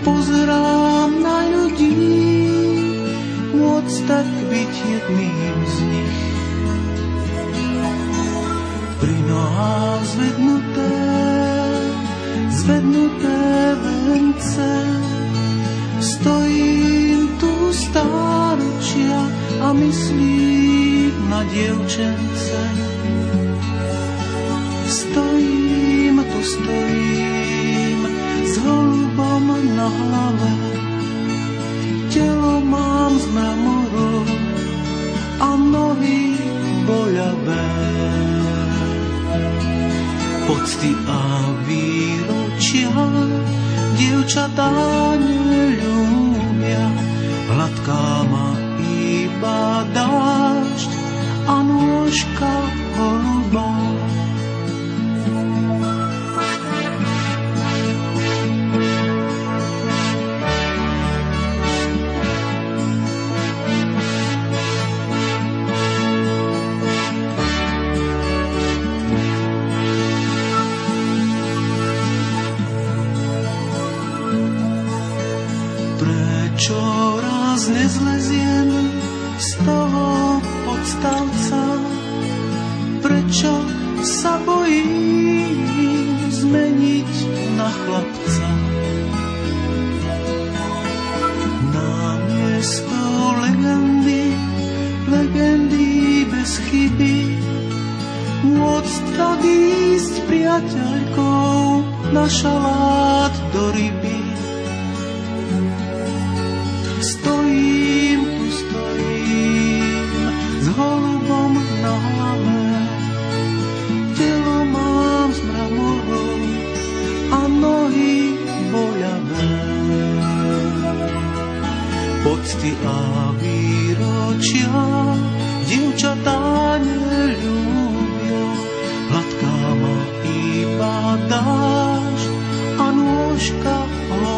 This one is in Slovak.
Pozerám na ľudí, môcť tak byť jedným z nich. Pri nohách zvednuté vence, stojím tu stáročia a myslím na dievčence. Stojím s holubom na hlave, telo mám z mramorov a nohy boľavé. Pocty a výročia dievčatá neľúbia, hladká ma iba dážď a nôžka holubá. Prečo raz nezleziem z toho podstavca? Prečo sa bojím zmeniť na chlapca? Namiesto legendy bez chyby, môcť odísť s priateľkou na šalát do ryby. Stojím s holubom na hlave, telo mám z mramorov a nohy boľavé. Pocty a výročia dievčatá neľúbia, hladká ma iba dážď a nôžka holubá.